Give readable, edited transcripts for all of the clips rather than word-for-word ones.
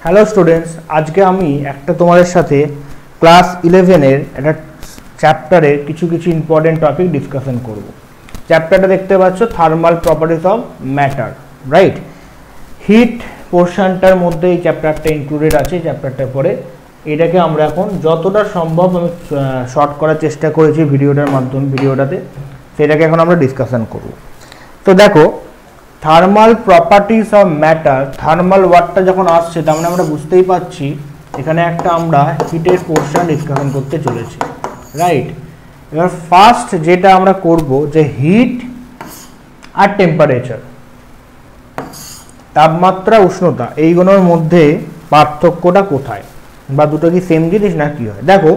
Hello students, আজকে আমি একটা তোমাদের সাথে ক্লাস 11 এর একটা চ্যাপ্টারের কিছু ইম্পর্টেন্ট টপিক ডিসকাশন করব। চ্যাপ্টারটা দেখতে পাচ্ছ thermal properties of matter, right? Heat পোর্শনটার মধ্যে এই চ্যাপ্টারটা ইনক্লুডেড আছে। চ্যাপ্টারটার পরে এটাকে আমরা এখন যতটা সম্ভব আমি শর্ট করার চেষ্টা করেছি ভিডিওটাতে সেটাকে এখন আমরা ডিসকাশন করব। তো দেখো, thermal properties of matter, thermal ওয়ার্ডটা যখন আসছে তার মানে আমরা বুঝতেই পারছি এখানে একটা আমরা হিটের পোর্শন ডিসকাশন করতে চলেছি, রাইট? এবার ফার্স্ট যেটা আমরা করব যে হিট আর টেম্পারেচার, তাপমাত্রা উষ্ণতা, এইগুলোর মধ্যে পার্থক্যটা কোথায় বা দুটো কি সেম জিনিস না কি হয়। দেখো,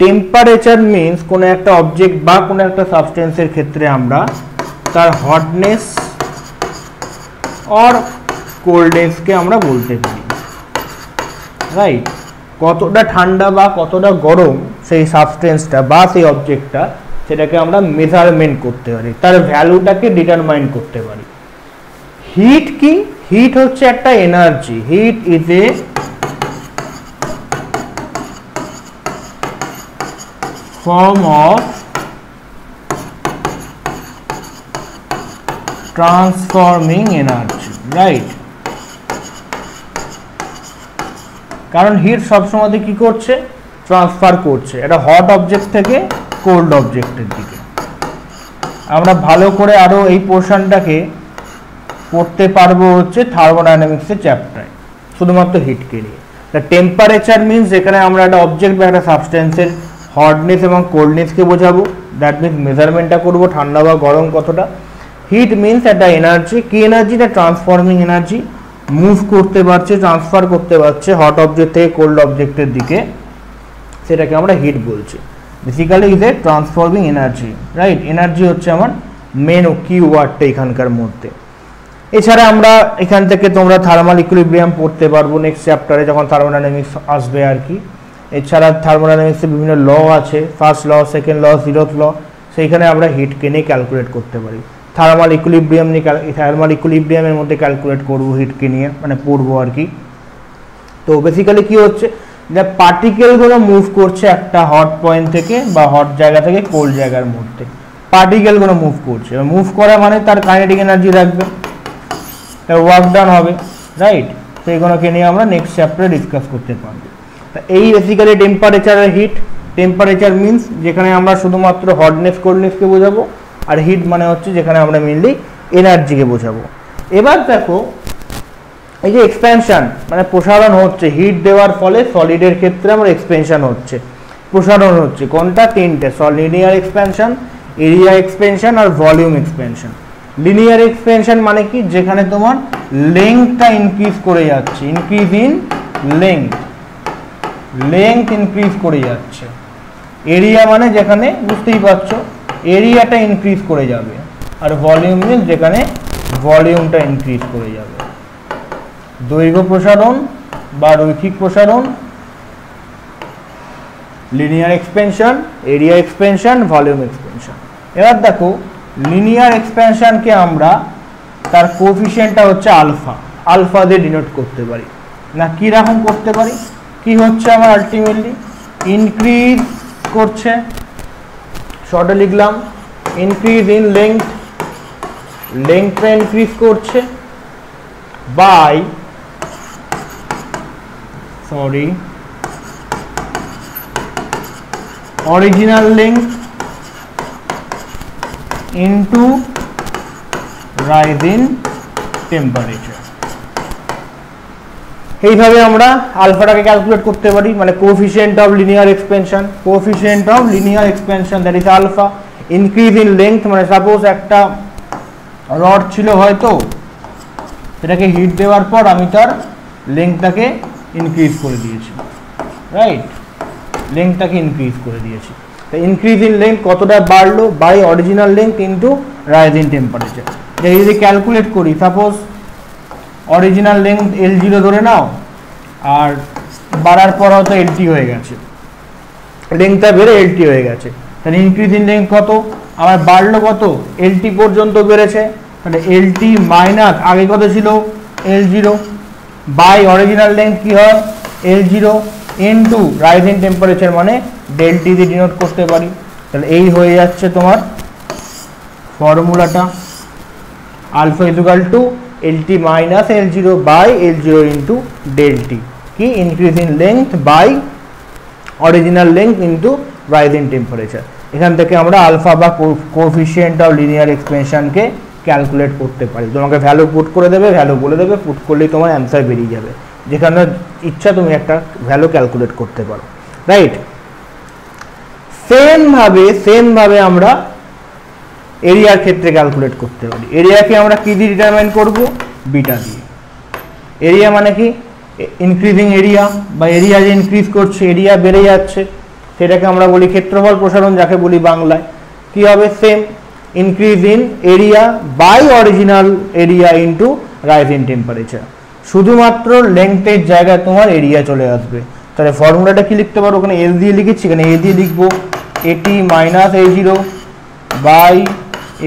টেম্পারেচার মিন্স কোনো একটা অবজেক্ট বা কোনো একটা সাবস্টেন্সের ক্ষেত্রে আমরা তার হটনেস অর কোল্ডনেসকে আমরা বলতে পারি, রাইট? কতটা ঠান্ডা বা কতটা গরম সেই সাবস্টেন্সটা বা সেই অবজেক্টটা, সেটাকে আমরা মেজারমেন্ট করতে পারি, তার ভ্যালুটাকে ডিটারমাইন করতে পারি। হিট কি? হিট হচ্ছে একটা energy. Heat is a form of transforming energy, right? কারণ হিট সবসময় কি করছে? ট্রান্সফার করছে একটা হট অবজেক্ট থেকে কোল্ড অবজেক্টের দিকে। আমরা ভালো করে আরো এই পোর্শনটাকে পড়তে পারবো হচ্ছে থার্মোডাইনামিক্সের চ্যাপ্টারে, শুধুমাত্র হিটকে নিয়ে। টেম্পারেচার মিন্স যেখানে আমরা একটা অবজেক্ট বা একটা সাবস্টেন্সের হটনেস এবং কোল্ডনেসকে বোঝাবো, দ্যাট মিন্স মেজারমেন্টটা করবো ঠান্ডা বা গরম কতটা। হিট মিন্স একটা এনার্জি। কি এনার্জি? না ট্রান্সফর্মিং এনার্জি, মুভ করতে পারছে, ট্রান্সফার করতে পারছে হট অবজেক্ট থেকে কোল্ড অবজেক্টের দিকে, সেটাকে আমরা হিট বলছি। Basically is a transforming energy, right? Energy হচ্ছে আমার মেন কি ওয়ার্ডটা এখানকার মধ্যে। এছাড়া আমরা এখান থেকে তোমরা থার্মাল ইকুইলিব্রিয়াম পড়তে পারবো নেক্সট চ্যাপ্টারে যখন থার্মোডাইনামিক্স আসবে আর কি। এছাড়া থার্মোডাইনামিক্সে বিভিন্ন ল আছে, first law, second law, zeroth law, সেইখানে আমরা হিটকে নিয়ে ক্যালকুলেট করতে পারি। থার্মাল ইকুইলিব্রিয়ামের মধ্যে ক্যালকুলেট করবো হিটকে নিয়ে, মানে পড়বো আর কি। তো বেসিক্যালি কি হচ্ছে, যে পার্টিকেলগুলো মুভ করছে একটা হট পয়েন্ট থেকে বা হট জায়গা থেকে কোল্ড জায়গার মধ্যে। পার্টিকেলগুলো মুভ করছে, মুভ করা মানে তার কাইনেটিক এনার্জি রাখবে, তার ওয়ার্ক ডান হবে, রাইট? সেইগুলোকে নিয়ে আমরা নেক্সট চ্যাপ্টারে ডিসকাস করতে পারবো। তা এই বেসিক্যালি টেম্পারেচার আর হিট। টেম্পারেচার মিন্স যেখানে আমরা শুধুমাত্র হটনেস কোল্ডনেসকে বোঝাবো, আর হিট মানে হচ্ছে যেখানে আমরা মেনলি এনার্জিকে বোঝাবো। এবার দেখো, এই যে এক্সপ্যানশন মানে প্রসারণ হচ্ছে, হিট দেওয়ার ফলে সলিডের ক্ষেত্রে আমার এক্সপেনশন হচ্ছে, প্রসারণ হচ্ছে। কোনটা? তিনটে, লিনিয়ার এক্সপ্যানশন, এরিয়া এক্সপেনশন আর ভলিউম এক্সপেনশন। লিনিয়ার এক্সপেনশন মানে কি? যেখানে তোমার লেংথটা ইনক্রিজ করে যাচ্ছে, ইনক্রিজ ইন লেংথ ইনক্রিজ করে যাচ্ছে। এরিয়া মানে যেখানে বুঝতেই পারছো এরিয়াটা ইনক্রিজ করে যাবে, আর ভলিউম মিনস যেখানে ভলিউমটা ইনক্রিজ করে যাবে। দৈর্ঘ্য প্রসারণ বা রৈখিক প্রসারণ, linear expansion, area expansion, volume expansion. এবার দেখো, লিনিয়ার এক্সপেনশনকে আমরা তার কোএফিসিয়েন্টটা হচ্ছে আলফা, আলফা দিয়ে ডিনোট করতে পারি। না কি রকম করতে পারি? কি হচ্ছে আমার আলটিমেটলি ইনক্রিজ করছে, শর্টে লিখলাম ইনক্রিজ ইন লেংথ, লেংথটা ইনক্রিজ করছে by original length into rise in temperature. এইভাবে আমরা আলফাটাকে ক্যালকুলেট করতে পারি, মানে coefficient of linear expansion, coefficient of linear expansion that is alpha. Increase in length মানে সাপোজ একটা রড ছিল হয়তো, সেটাকে হিট দেওয়ার পর আমি তার লেংথটাকে ইনক্রিজ করে দিয়েছি, রাইট? লেংথটাকে ইনক্রিজ করে দিয়েছি। তো ইনক্রিজ ইন লেংথ কতটা বাড়লো? By original length into rise in temperature. যদি ক্যালকুলেট করি, সাপোজ অরিজিনাল লেংথ L0 ধরে নাও, আর বাড়ার পর হয়তো LT হয়ে গেছে, লেংথটা বেড়ে LT হয়ে গেছে, তাহলে ইনক্রিজ ইন লেংথ কত? আমার বাড়লো কত? LT পর্যন্ত বেড়েছে, তাহলে LT মাইনাস আগে কত ছিল? L0, বাই অরিজিনাল লেন্থ কি হয় L0 ইনটু রাইজিং টেম্পারেচার মানে ∆T দিয়ে ডিনোট করতে পারি। তাহলে এই হয়ে যাচ্ছে তোমার ফর্মুলাটা, alpha equal to LT minus L0 by L0 into ∆T, কি increase in length by original length into rising temperature. এখান থেকে আমরা আলফা বা কোএফিসিয়েন্ট অফ লিনিয়ার এক্সপেনশনকে ক্যালকুলেট করতে পারি। তোমাকে ভ্যালু পুট করে দেবে, ভ্যালু বলে দেবে, পুট করলেই তোমার অ্যান্সার বেরিয়ে যাবে। যেখানে ইচ্ছা তুমি একটা ভ্যালু ক্যালকুলেট করতে পারো, রাইট। সেম ভাবে আমরা এরিয়ার ক্ষেত্রে ক্যালকুলেট করতে পারি। এরিয়াকে আমরা কি দিয়ে ডিটারমাইন করব? বিটা দিয়ে। এরিয়া মানে কি? ইনক্রিজিং এরিয়া, বা এরিয়া যে ইনক্রিজ করছে, এরিয়া বেড়ে যাচ্ছে, সেটাকে আমরা বলি ক্ষেত্রফল প্রসারণ, যাকে বলি বাংলায়। কি হবে? Same increase in area by original area into rise in temperature. শুধুমাত্র লেন্থের জায়গায় তোমার এরিয়া চলে আসবে। তাহলে ফর্মুলাটা কি লিখতে পারো? ওখানে এল দিয়ে লিখেছি, এখানে এ দিয়ে লিখবো AT minus A0 by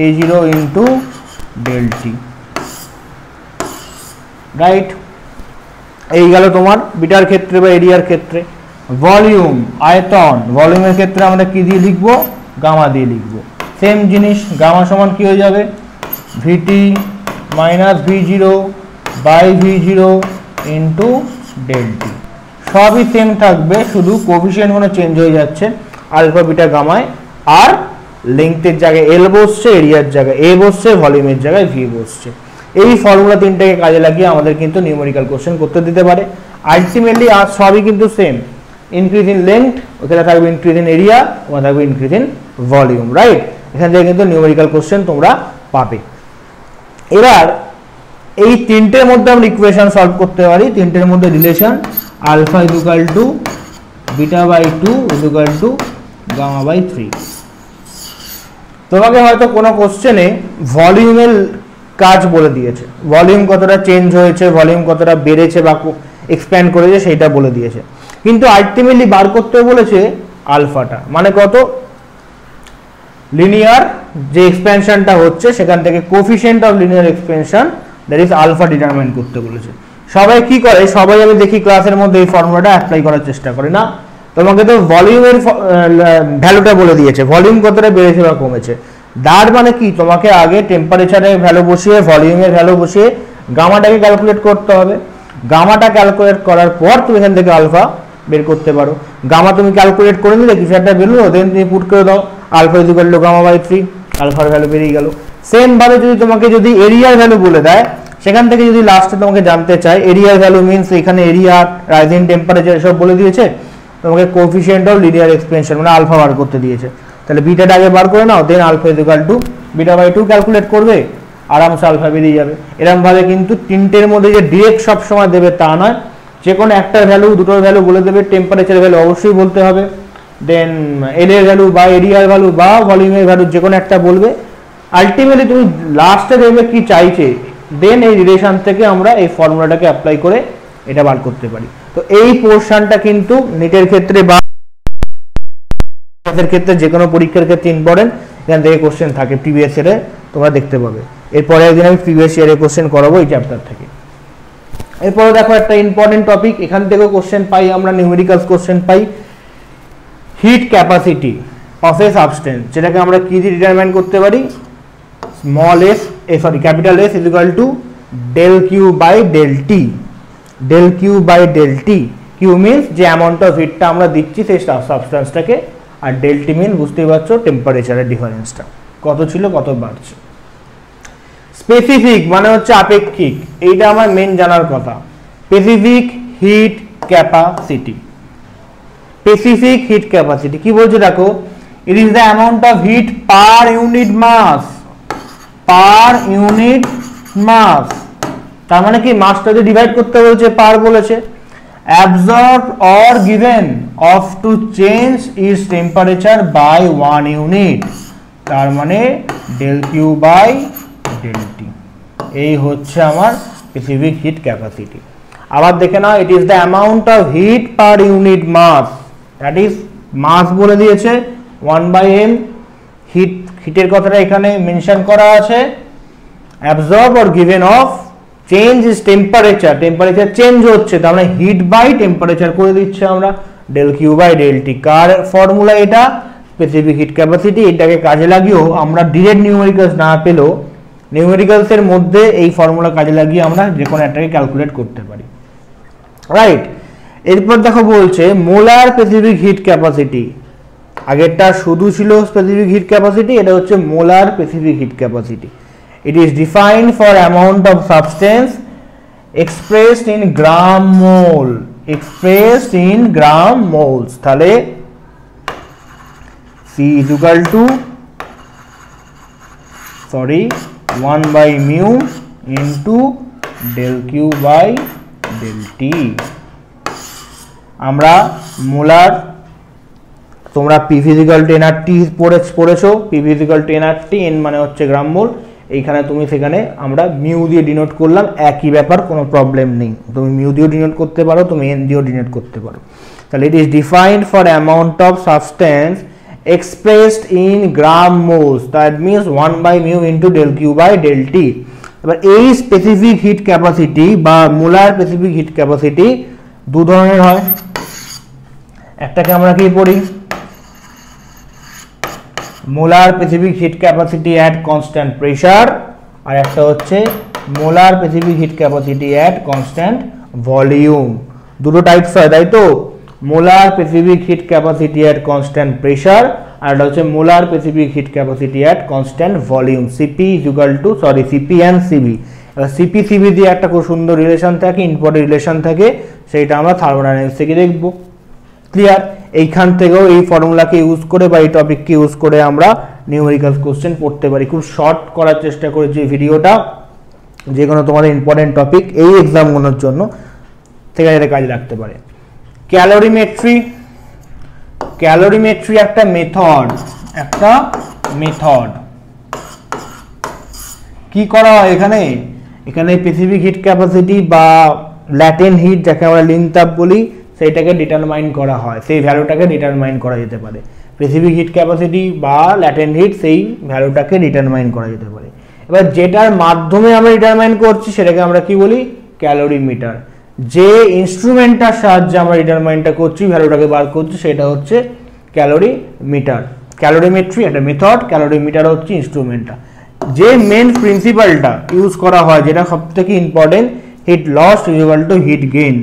A0 into ∆T, right. এই গেল তোমার বিটার ক্ষেত্রে বা এরিয়ার ক্ষেত্রে। ভলিউম, আয়তন, ভলিউমের ক্ষেত্রে আমরা কি দিয়ে লিখবো? গামা দিয়ে লিখবো। সেম জিনিস, গামা সমান কি হয়ে যাবে? VT minus V0 by V0 into ∆T। সবই সেম থাকবে, শুধু কোএফিসিয়েন্ট গুলো চেঞ্জ হয়ে যাচ্ছে আলফা বিটা গামায়, আর লেন্থের জায়গায় L বসছে, এরিয়ার জায়গায় A বসছে, ভলিউমের জায়গায় V বসছে। এই ফর্মুলা তিনটাকে কাজে লাগিয়ে আমাদের কিন্তু নিউমেরিক্যাল কোশ্চেন করতে দিতে পারে। আলটিমেটলি আর সবই কিন্তু সেম, ইনক্রিজ ইন লেন্থ, ওখানে থাকবে ইনক্রিজ ইন এরিয়া, ওখানে থাকবে ইনক্রিজ ইন ভলিউম, রাইট। এখান থেকে কিন্তু নিউমেরিক্যাল কোশ্চেন তোমরা পাবে। এবার এই তিনটের মধ্যে আমরা ইকুয়েশন সলভ করতে পারি। তিনটের মধ্যে relation alpha equal to beta by 2 equal to gamma by 3। তোমাকে হয়তো কোনো কোশ্চেনে ভলিউমের কাজ বলে দিয়েছে, ভলিউম কতটা চেঞ্জ হয়েছে, ভলিউম কতটা বেড়েছে বা এক্সপ্যান্ড করেছে সেইটা বলে দিয়েছে, কিন্তু আলটিমেটলি বার করতে বলেছে আলফাটা, মানে কত লিনিয়ার যে এক্সপ্যানশনটা হচ্ছে সেখান থেকে coefficient of linear expansion that is alpha determine করতে বলেছে। সবাই কি করে? সবাই আমি দেখি ক্লাসের মধ্যে এই ফর্মুলাটা অ্যাপ্লাই করার চেষ্টা করে না। তোমাকে তো ভলিউমের ভ্যালুটা বলে দিয়েছে, ভলিউম কতটা বেড়েছে বা কমেছে। তার মানে কি? তোমাকে আগে টেম্পারেচারের ভ্যালু বসিয়ে, ভলিউমের ভ্যালু বসিয়ে গামাটাকে ক্যালকুলেট করতে হবে। গামাটা ক্যালকুলেট করার পর তুমি এখান থেকে আলফা বের করতে পারো। গামা তুমি ক্যালকুলেট করে নিলে, কিছু একটা বেরোলো, দেন তুমি পুট করে দাও alpha equal to gamma by 3, আলফার ভ্যালু বেরিয়ে গেল। সেম ভাবে যদি এরিয়ার ভ্যালু বলে দেয়, সেখান থেকে যদি লাস্টে তোমাকে জানতে চাই এরিয়ার ভ্যালু মিন্স এখানে এরিয়া, রাইজিং টেম্পারেচার এসব বলে দিয়েছে, তোমাকে কোএফিসিয়েন্ট অফ লিনিয়ার এক্সপেনশন মানে আলফা বার করতে দিয়েছে। তাহলে বিটাটা আগে বার করে নাও, then alpha equal to beta by 2 calculate করবে, আরামসে আলফা বেরিয়ে যাবে। এরকম ভাবে কিন্তু তিনটের মধ্যে যে ডিরেক্ট সব সময় দেবে তা নয়, যে কোনো একটার ভ্যালু, দুটোর ভ্যালু বলে দেবে। টেম্পারেচার ভ্যালু অবশ্যই বলতে হবে, দেন এল এর ভ্যালু বা এরিয়ার ভ্যালু বা ভলিউমের ভ্যালু যে কোনো একটা বলবে। আলটিমেটলি তুমি লাস্টে দেখবে কি চাইছে, দেন এই রিলেশন থেকে আমরা এই ফর্মুলাটাকে অ্যাপ্লাই করে এটা বার করতে পারি। তো এই পোর্শনটা কিন্তু নিটের ক্ষেত্রে বা ক্ষেত্রে যে কোনো পরীক্ষার ক্ষেত্রে ইম্পর্টেন্ট। এখান থেকে কোশ্চেন থাকে প্রিভিয়াস ইয়ারে, তোমরা দেখতে পাবে। এরপরে একদিন আমি প্রিভিয়াস ইয়ারে কোশ্চেন করাবো এই চ্যাপ্টার থেকে। এরপরে দেখো একটা ইম্পর্টেন্ট টপিক, এখান থেকেও কোশ্চেন পাই আমরা, নিউমেরিক্যাল কোশ্চেন পাই। Heat capacity of a substance, যেটাকে আমরা কি দিয়ে ডিটারমাইন করতে পারি? Capital S equal to del Q by del T. Del Q by del T, Q means যে অ্যামাউন্ট অফ হিটটা আমরা দিচ্ছি সেই সাবস্টেন্সটাকে, আর ডেল টি মিন বুঝতেই পারছো টেম্পারেচারের ডিফারেন্সটা কত ছিল, কত বাড়ছে। স্পেসিফিক মানে হচ্ছে আপেক্ষিক, এইটা আমার মেন জানার কথা। Specific heat capacity, specific heat capacity কি বলছে দেখো, it is the amount of heat per unit mass, per unit mass. তার মানে কি মাসটা যে ডিভাইড করতে বলছে, পার বলেছে। Absorb or given of to change is temperature by 1 unit, তার মানে del Q by del T. এই হচ্ছে আমার স্পেসিফিক হিট ক্যাপাসিটি। আবার দেখে নাও, it is the amount of heat per unit mass, that is mass বলে দিয়েছে 1/m। হিটের কথাটা এখানে মেনশন করা আছে। Absorb or given of change is temperature, temperature change হচ্ছে, তার মানে হিট বাই টেম্পারেচার করে দিচ্ছে আমরা del Q by del T. কার ফর্মুলা এটা? Specific heat capacity. এটাকে কাজে লাগিয়েও আমরা ডিরেক্ট নিউমেরিক্যালস না পেলেও নিউমেরিক্যালস এর মধ্যে এই ফর্মুলা কাজে লাগিয়ে আমরা যে কোনো একটাকে ক্যালকুলেট করতে পারি, রাইট। এরপর দেখো বলছে মোলার স্পেসিফিক হিট ক্যাপাসিটি। আগেরটা শুধু ছিল স্পেসিফিক হিট ক্যাপাসিটি, এটা হচ্ছে molar specific heat capacity. It is defined for amount of substance expressed in gram mole, expressed in gram moles. তাহলে C is equal to 1 by mu into del Q by del T। আমরা molar, তোমরা P physical to nRT পড়েছো, P physical to nRT, n মানে হচ্ছে গ্রাম মোল, এইখানে তুমি সেখানে আমরা মিউ দিয়ে ডিনোট করলাম, একই ব্যাপার, কোনো প্রবলেম নেই। তুমি মিউ দিয়েও ডিনোট করতে পারো, তুমি n দিয়েও ডিনোট করতে পারো। তাহলে it is defined for amount of substance expressed in gram moles, that means 1 by mu into del Q by del T। এবার এই স্পেসিফিক হিট ক্যাপাসিটি বা মোলার স্পেসিফিক হিট ক্যাপাসিটি দু ধরনের হয়। একটাকে আমরা কি পড়ি? Molar specific heat capacity at constant pressure, আর একটা হচ্ছে molar specific heat capacity at constant volume. দুটো টাইপস হয়, তাই তো? Molar specific heat capacity at constant pressure, আর এটা হচ্ছে molar specific heat capacity at constant volume. CP and CV. এবার সিপি সিবি দিয়ে একটা খুব সুন্দর রিলেশন থাকে, ইম্পর্টেন্ট রিলেশন থাকে, সেইটা আমরা থার্মোডাইনামিক্স থেকে দেখব। ক্লিয়ার? এইখান থেকেও এই ফর্মুলাকে ইউজ করে বা এই টপিককে ইউজ করে আমরা নিউমেরিক্যাল কোশ্চেন পড়তে পারি। খুব শর্ট করার চেষ্টা করেছি ভিডিওটা, যে কোনো তোমাদের ইম্পর্টেন্ট টপিক এই এক্সামগুলোর জন্য থেকে এটা কাজে লাগতে পারে। ক্যালোরিমেট্রি, ক্যালোরিমেট্রি একটা মেথড, কি করা হয় এখানে? এখানে স্পেসিফিক হিট ক্যাপাসিটি বা ল্যাটেন্ট হিট, যাকে আমরা লিনতাপ বলি, সেইটাকে ডিটারমাইন করা হয়, সেই ভ্যালুটাকে ডিটারমাইন করা যেতে পারে। স্পেসিফিক হিট ক্যাপাসিটি বা ল্যাটেন্ট হিট, সেই ভ্যালুটাকে ডিটারমাইন করা যেতে পারে। এবার যেটার মাধ্যমে আমরা ডিটারমাইন করছি সেটাকে আমরা কি বলি? ক্যালোরিমিটার। যে ইনস্ট্রুমেন্টটার সাহায্যে আমরা ডিটারমাইনটা করছি, ভ্যালুটাকে বার করছি, সেটা হচ্ছে ক্যালোরিমিটার। ক্যালোরিমেট্রি একটা মেথড, ক্যালোরিমিটার হচ্ছে ইনস্ট্রুমেন্টটা। যে মেন প্রিন্সিপালটা ইউজ করা হয়, যেটা সবথেকে important, heat loss is equal to heat gain.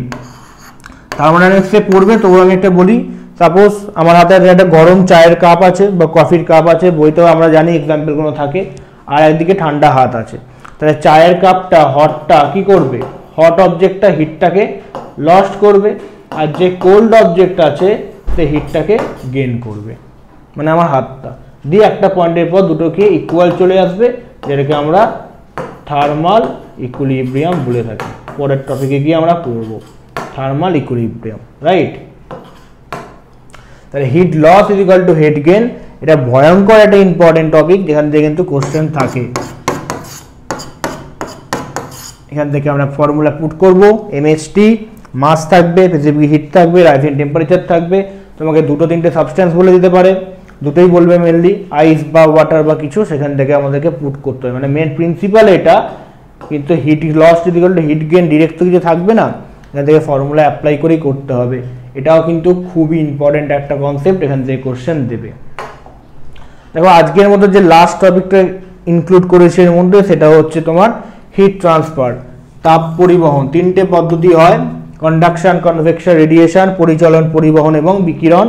থার্মোডাইনামিক্সে পড়বে, তবু আমি একটা বলি। সাপোজ আমার হাতে একটা গরম চায়ের কাপ আছে বা কফির কাপ আছে, বইতেও আমরা জানি এক্সাম্পলগুলো থাকে, আর একদিকে ঠান্ডা হাত আছে। তাহলে চায়ের কাপটা, হটটা কি করবে? হট অবজেক্টটা হিটটাকে লস্ট করবে, আর যে কোল্ড অবজেক্ট আছে সে হিটটাকে গেইন করবে, মানে আমার হাতটা দিয়ে একটা পয়েন্টের পর দুটোকে ইকুয়াল চলে আসবে, যেটাকে আমরা থার্মাল ইকুইলিব্রিয়াম বলে থাকি। পরের টপিকে গিয়ে আমরা পড়ব থার্মাল ইকুইলিব্রিয়াম, রাইট। তাহলে heat loss is equal to heat gain, এটা ভয়ঙ্কর একটা ইম্পর্টেন্ট টপিক, যেখান থেকে কিন্তু কোশ্চেন থাকে। এখান থেকে আমরা ফর্মুলা পুট করব, এমএসটি মাস থাকবে, স্পেসিফিক হিট থাকবে, রাইজিং টেম্পারেচার থাকবে। তোমাকে দুটো তিনটে সাবস্টেন্স বলে দিতে পারে, দুটোই বলবে মেনলি, আইস বা ওয়াটার বা কিছু, সেখান থেকে আমাদেরকে পুট করতে হবে। মানে মেন প্রিন্সিপাল এটা, কিন্তু heat loss is equal to heat gain direct তো কিছু থাকবে না, এখান থেকে ফর্মুলা অ্যাপ্লাই করেই করতে হবে। এটাও কিন্তু খুবই ইম্পর্টেন্ট একটা কনসেপ্ট, এখান থেকে কোশ্চেন দেবে। দেখো আজকের মধ্যে যে লাস্ট টপিকটা ইনক্লুড করেছে এর মধ্যে, সেটা হচ্ছে তোমার হিট ট্রান্সফার, তাপ পরিবহন। তিনটে পদ্ধতি হয়, কন্ডাকশন, কনভেকশন, রেডিয়েশন, পরিচলন, পরিবহন এবং বিকিরণ।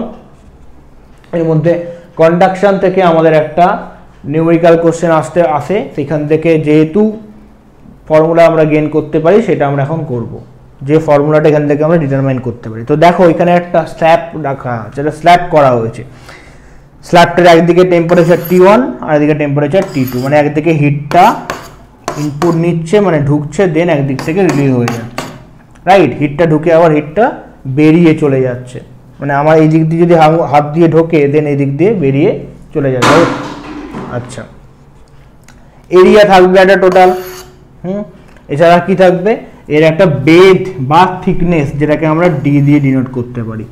এর মধ্যে কন্ডাকশন থেকে আমাদের একটা নিউমেরিক্যাল কোশ্চেন আসে, সেখান থেকে যেহেতু ফর্মুলা আমরা গেইন করতে পারি, সেটা আমরা এখন করব, যে ফর্মুলাটা এখান থেকে আমরা ডিটারমাইন করতে পারি। তো দেখো এখানে একটা স্ল্যাব রাখা আছে, এটা স্ল্যাব করা হয়েছে। স্ল্যাবটার একদিকে টেম্পারেচার T1 আর একদিকে টেম্পারেচার T2, মানে একদিকে হিটটা ইনপুট নিচ্ছে, মানে ঢুকছে, দেন একদিক থেকে রিলিজ হয়ে যাচ্ছে, রাইট। হিটটা ঢুকে আবার হিটটা বেরিয়ে চলে যাচ্ছে, মানে আমার এই দিক দিয়ে যদি হাত দিয়ে ঢোকে, দেন এই দিক দিয়ে বেরিয়ে চলে যাবে। আচ্ছা, এরিয়া থাকবে একটা টোটাল, এছাড়া কি থাকবে? এর একটা বেধ বা থিকনেস, যেটাকে আমরা ডি দিয়ে ডিনোট করতে পারি,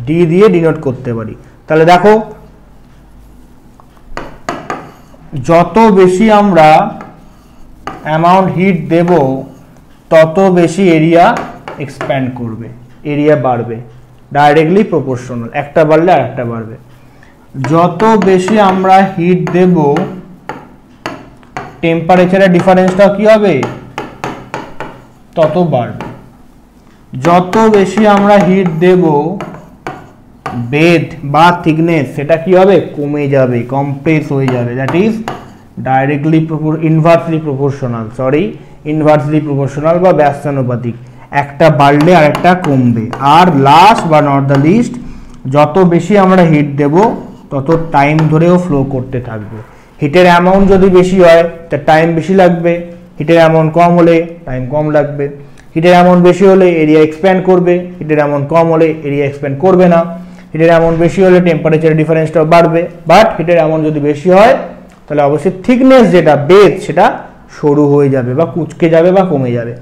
ডি দিয়ে ডিনোট করতে পারি। তাহলে দেখো যত বেশি আমরা অ্যামাউন্ট হিট দেব, তত বেশি এরিয়া এক্সপ্যান্ড করবে, এরিয়া বাড়বে, ডাইরেক্টলি প্রপোর্শনাল, একটা বাড়লে আর একটা বাড়বে। যত বেশি আমরা হিট দেব টেম্পারেচারের ডিফারেন্সটা কি হবে, তত বাড়বে। যত বেশি আমরা হিট দেব বেধ বা থিকনেস সেটা কি হবে, কমে যাবে, কম্প্রেস হয়ে যাবে। That is directly inversely proportional, inversely proportional বা ব্যস্তানুপাতিক, একটা বাড়লে আর একটা কমবে। আর লাস্ট বা নট দ্য লিস্ট, যত বেশি আমরা হিট দেব তত টাইম ধরেও ফ্লো করতে থাকবে। হিটের অ্যামাউন্ট যদি বেশি হয় তার টাইম বেশি লাগবে, হিটের অ্যামাউন্ট কম হলে টাইম কম লাগবে। হিটের অ্যামাউন্ট বেশি হলে এরিয়া এক্সপ্যান্ড করবে, হিটের অ্যামাউন্ট কম হলে এরিয়া এক্সপ্যান্ড করবে না। হিটের অ্যামাউন্ট বেশি হলে টেম্পারেচার ডিফারেন্সটাও বাড়বে, বাট হিটের অ্যামাউন্ট যদি বেশি হয় তাহলে অবশ্যই থিকনেস যেটা বেধ সেটা সরু হয়ে যাবে বা কুচকে যাবে বা কমে যাবে।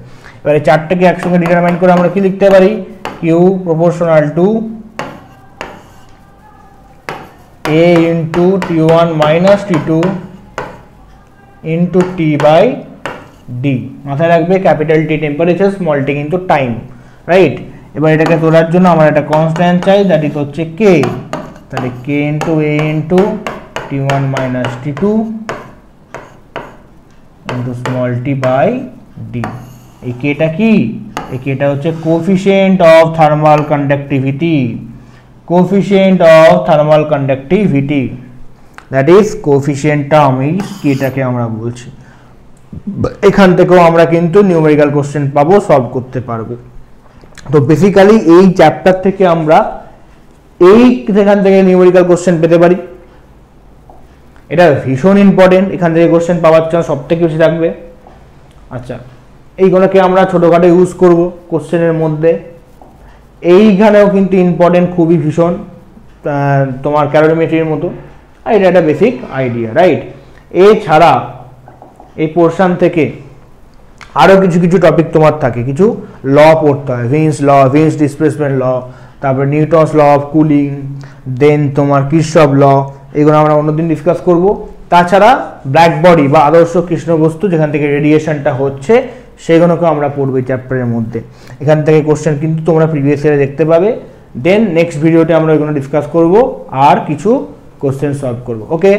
এবারে চারটাকে একসঙ্গে ডিটারমাইন করে আমরা কি লিখতে পারি, Q proportional to a into T1 minus T2 into T by D। মাথায় রাখবে capital T temperature, small t কিন্তু টাইম, রাইট। এবার এটাকে তোলার জন্য আমার একটা কনস্ট্যান্ট চাই, দ্যাট ইজ হচ্ছে k। তাহলে k into a into T1 minus T2 into small t by D। এই k টা কি, এই k টা হচ্ছে coefficient of thermal conductivity, coefficient of thermal conductivity, that is coefficient term, এই কেটাকে আমরা বলছি। এখান থেকেও আমরা কিন্তু নিউমেরিক্যাল কোশ্চেন পাবো, সলভ করতে পারবো। তো বেসিক্যালি এই চ্যাপ্টার থেকে আমরা এখান থেকে নিউমেরিক্যাল কোশ্চেন পেতে পারি, এটা ভীষণ ইম্পর্টেন্ট, এখান থেকে কোশ্চেন পাওয়ার চান্স সব থেকে বেশি থাকবে। আচ্ছা, এইগুলোকে আমরা ছোটোখাটো ইউজ করব কোশ্চেনের মধ্যে। এইখানেও কিন্তু ইম্পর্টেন্ট, খুবই ভীষণ, তোমার ক্যালোরিমেট্রির মতো, আর এটা একটা বেসিক আইডিয়া, রাইট। এছাড়া এই পোর্শন থেকে আরও কিছু কিছু টপিক তোমার থাকে, কিছু ল পড়তে হয়, ভিন্স ল, ভিন্স ডিসপ্লেসমেন্ট ল, তারপরে নিউটনস ল অফ কুলিং, দেন তোমার কিরশফ ল, এগুলো আমরা অন্যদিন ডিসকাস করব। তাছাড়া ব্ল্যাক বডি বা আদর্শ কৃষ্ণ বস্তু যেখান থেকে রেডিয়েশনটা হচ্ছে সেগুলোকেও আমরা পড়বো এই চ্যাপ্টারের মধ্যে। এখান থেকে কোশ্চেন কিন্তু তোমরা প্রিভিয়াস ইয়ারে দেখতে পাবে। দেন নেক্সট ভিডিওতে আমরা এগুলো ডিসকাস করব আর কিছু কোশ্চেন সলভ করব। ওকে।